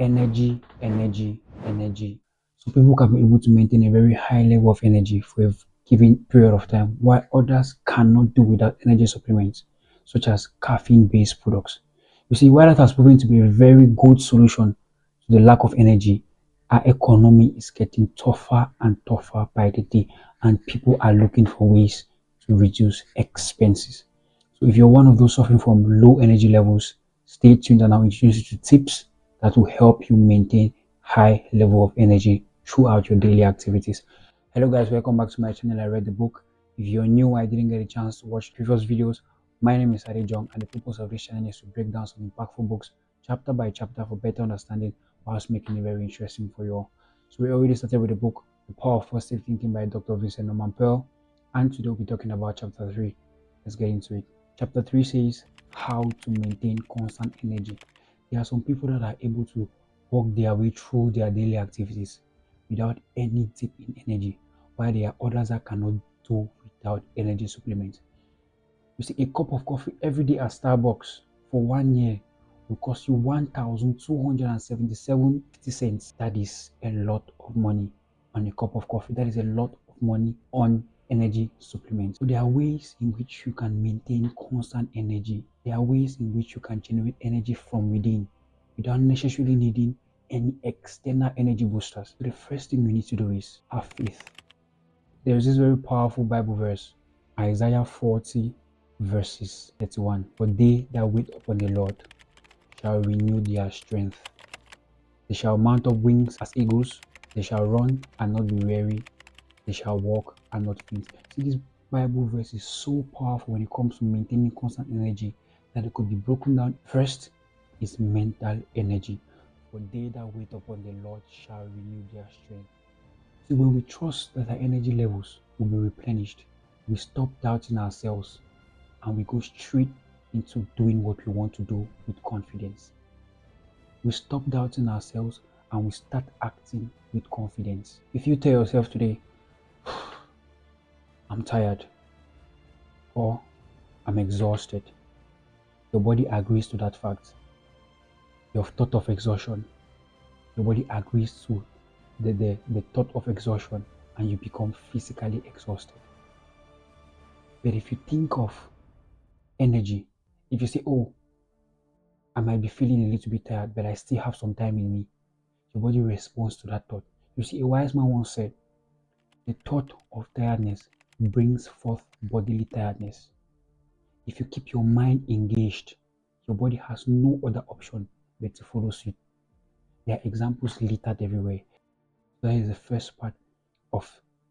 Energy, energy, energy. So people can be able to maintain a very high level of energy for a given period of time, while others cannot do without energy supplements, such as caffeine-based products. You see, while that has proven to be a very good solution to the lack of energy, our economy is getting tougher and tougher by the day, and people are looking for ways to reduce expenses. So if you're one of those suffering from low energy levels, stay tuned and I'll introduce you to tips that will help you maintain high level of energy throughout your daily activities. Hello guys, welcome back to my channel. I read the book. If you're new, I didn't get a chance to watch previous videos. My name is Jong, and the purpose of this channel is to break down some impactful books chapter by chapter for better understanding whilst making it very interesting for you all. So we already started with the book The Power of Positive Thinking by Dr. Vincent Norman Pearl, and today we'll be talking about chapter 3. Let's get into it. Chapter 3 says how to maintain constant energy. There are some people that are able to work their way through their daily activities without any dip in energy, while there are others that cannot do without energy supplements. You see, a cup of coffee every day at Starbucks for 1 year will cost you 1,277.50 cents. That is a lot of money on a cup of coffee. That is a lot of money on energy supplements. So there are ways in which you can maintain constant energy. There are ways in which you can generate energy from within without necessarily needing any external energy boosters. So the first thing you need to do is have faith. There is this very powerful Bible verse, Isaiah 40 verses 31. For they that wait upon the Lord shall renew their strength. They shall mount up wings as eagles. They shall run and not be weary. They shall walk and not faint. See, this Bible verse is so powerful when it comes to maintaining constant energy that it could be broken down. First is mental energy. For they that wait upon the Lord shall renew their strength. See, when we trust that our energy levels will be replenished, we stop doubting ourselves and we go straight into doing what we want to do with confidence. We stop doubting ourselves and we start acting with confidence. If you tell yourself today, I'm tired or I'm exhausted, your body agrees to that fact. Your thought of exhaustion, your body agrees to the thought of exhaustion and you become physically exhausted. But if you think of energy, if you say, oh, I might be feeling a little bit tired, but I still have some time in me, your body responds to that thought. You see, a wise man once said, the thought of tiredness brings forth bodily tiredness. If you keep your mind engaged, your body has no other option but to follow suit. There are examples littered everywhere. That is the first part of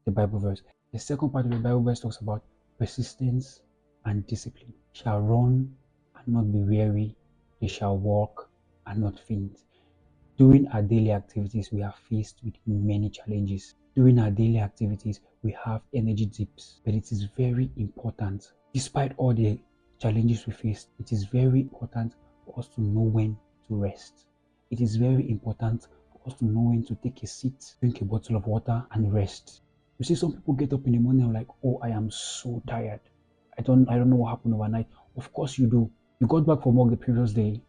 the Bible verse. The second part of the Bible verse talks about persistence and discipline. Shall run and not be weary, they shall walk and not faint. During our daily activities, we are faced with many challenges. During our daily activities, we have energy dips, but it is very important. Despite all the challenges we face, it is very important for us to know when to rest. It is very important for us to know when to take a seat, drink a bottle of water, and rest. You see, some people get up in the morning and like, oh, I am so tired. I don't know what happened overnight. Of course you do. You got back from work the previous day.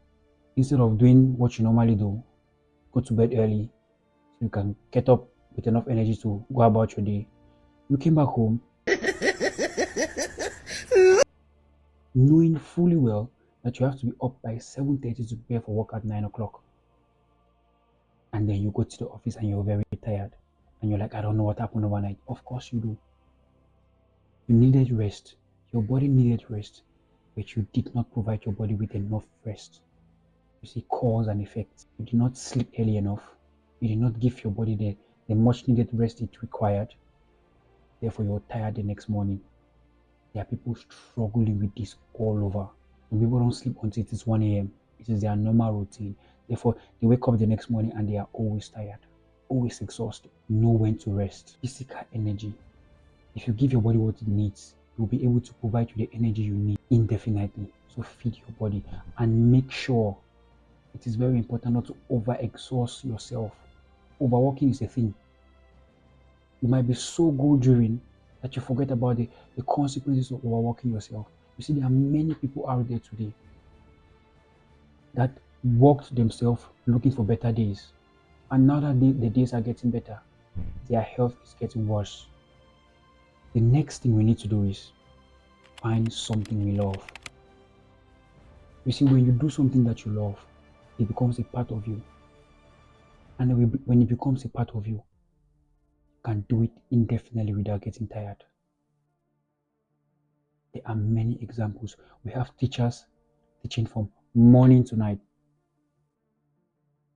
Instead of doing what you normally do, go to bed early so you can get up with enough energy to go about your day. You came back home knowing fully well that you have to be up by 7:30 to prepare for work at 9 o'clock. And then you go to the office and you're very tired. And you're like, I don't know what happened overnight. Of course you do. You needed rest. Your body needed rest. But you did not provide your body with enough rest. You see, cause and effect. You did not sleep early enough. You did not give your body the much needed rest it required. Therefore, you're tired the next morning. There are people struggling with this all over. Some people don't sleep until it is 1 a.m. It is their normal routine. Therefore, they wake up the next morning and they are always tired, always exhausted. Know when to rest. Physical energy. If you give your body what it needs, you'll be able to provide you the energy you need indefinitely. So feed your body and make sure it is very important not to over-exhaust yourself. Overworking is a thing. You might be so good during that you forget about the consequences of overworking yourself. You see, there are many people out there today that worked themselves looking for better days. And now that the days are getting better, their health is getting worse. The next thing we need to do is find something we love. You see, when you do something that you love, it becomes a part of you. And when it becomes a part of you, you can do it indefinitely without getting tired. There are many examples. We have teachers teaching from morning to night.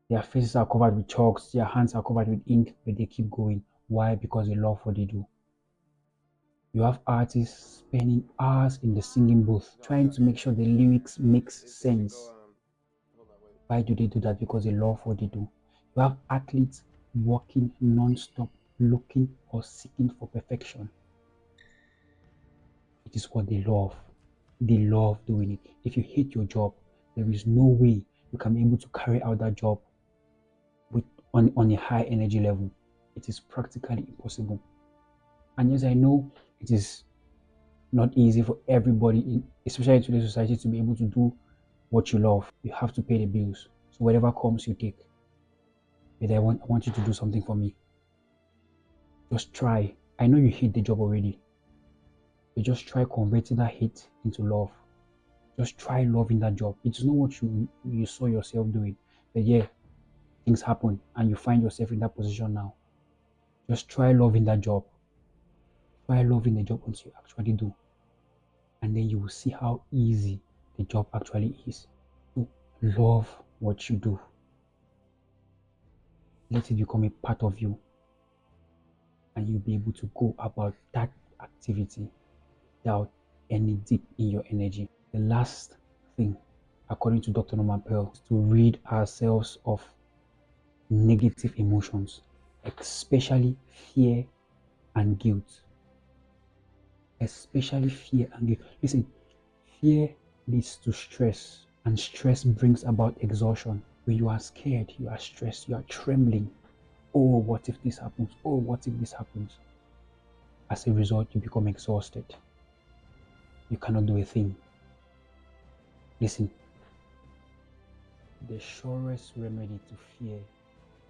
Their faces are covered with chalks, their hands are covered with ink, but they keep going. Why? Because they love what they do. You have artists spending hours in the singing booth trying to make sure the lyrics makes sense. Why do they do that? Because they love what they do. You have athletes working non-stop, looking or seeking for perfection. It is what they love. They love doing it. If you hate your job, there is no way you can be able to carry out that job on a high energy level. It is practically impossible. And yes, I know it is not easy for everybody, especially in today's society, to be able to do what you love. You have to pay the bills. So whatever comes, you take. But I want you to do something for me. Just try. I know you hate the job already. But just try converting that hate into love. Just try loving that job. It's not what you saw yourself doing. But yeah, things happen and you find yourself in that position now. Just try loving that job. Try loving the job until you actually do. And then you will see how easy the job actually is. So love what you do. Let it become a part of you. And you'll be able to go about that activity without any dip in your energy. The last thing, according to Dr. Norman Pearl, is to rid ourselves of negative emotions, especially fear and guilt. Especially fear and guilt. Listen, fear leads to stress, and stress brings about exhaustion. When you are scared, you are stressed, you are trembling. Oh, what if this happens? Oh, what if this happens? As a result, you become exhausted. You cannot do a thing. Listen, the surest remedy to fear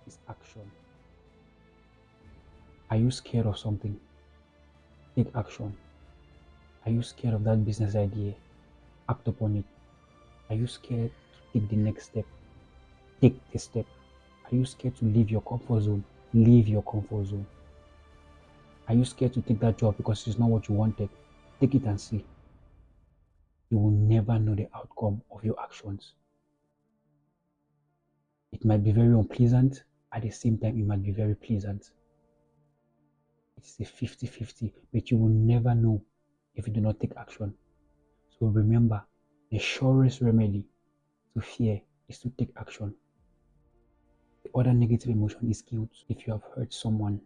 is action. Are you scared of something? Take action. Are you scared of that business idea? Act upon it. Are you scared to take the next step? Take the step. Are you scared to leave your comfort zone? Leave your comfort zone. Are you scared to take that job because it's not what you wanted? Take it and see. You will never know the outcome of your actions. It might be very unpleasant. At the same time, it might be very pleasant. It's a 50-50, but you will never know if you do not take action. So remember, the surest remedy to fear is to take action. The other negative emotion is guilt. If you have hurt someone,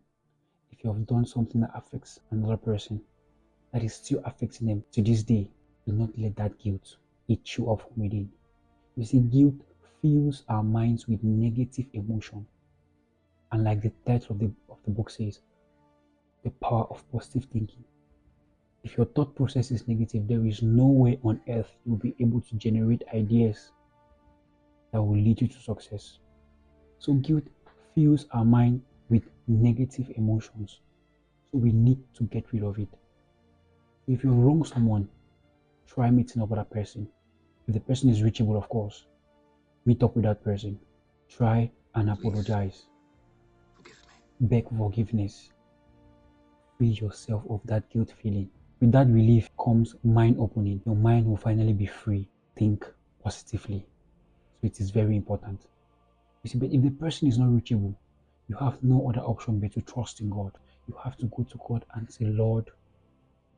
if you have done something that affects another person, that is still affecting them to this day, do not let that guilt eat you up from within. You see, guilt fills our minds with negative emotion. And like the title of the book says, the power of positive thinking. If your thought process is negative, there is no way on earth you will be able to generate ideas that will lead you to success. So guilt fills our mind with negative emotions. So we need to get rid of it. If you wrong someone, try meeting up with that person. If the person is reachable, of course, meet up with that person. Try and apologize. Forgive me. Beg forgiveness. Free yourself of that guilt feeling. With that relief comes mind opening. Your mind will finally be free. Think positively. So it is very important. You see, but if the person is not reachable, you have no other option but to trust in God. You have to go to God and say, Lord,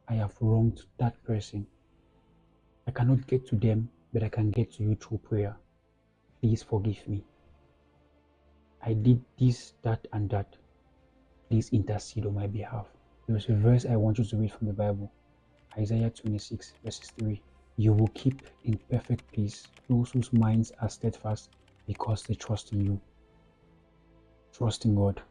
I have wronged that person. I cannot get to them, but I can get to you through prayer. Please forgive me. I did this, that, and that. Please intercede on my behalf. There is a verse I want you to read from the Bible. Isaiah 26, verses 3. You will keep in perfect peace those whose minds are steadfast because they trust in you. Trust in God.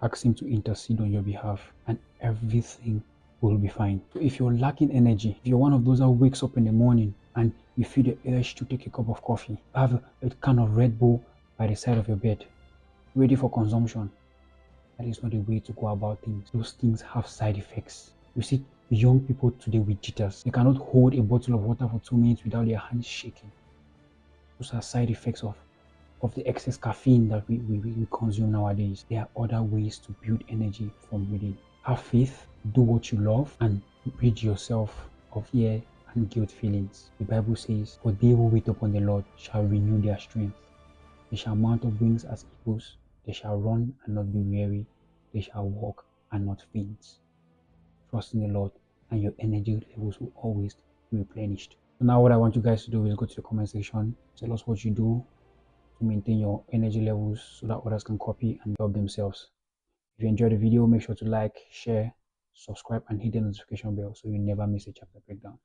Ask Him to intercede on your behalf, and everything will be fine. So if you're lacking energy, if you're one of those that wakes up in the morning and you feel the urge to take a cup of coffee. You have a can of Red Bull by the side of your bed, ready for consumption. That is not the way to go about things. Those things have side effects. You see, young people today with jitters, they cannot hold a bottle of water for 2 minutes without their hands shaking. Those are side effects of the excess caffeine that we consume nowadays. There are other ways to build energy from within. Have faith, do what you love, and rid yourself of fear and guilt feelings. The Bible says, "For they who wait upon the Lord shall renew their strength. They shall mount up wings as eagles. They shall run and not be weary. They shall walk and not faint." Trust in the Lord, and your energy levels will always be replenished. So now what I want you guys to do is go to the comment section, tell us what you do to maintain your energy levels so that others can copy and help themselves. If you enjoyed the video, make sure to like, share, subscribe, and hit the notification bell so you never miss a chapter breakdown.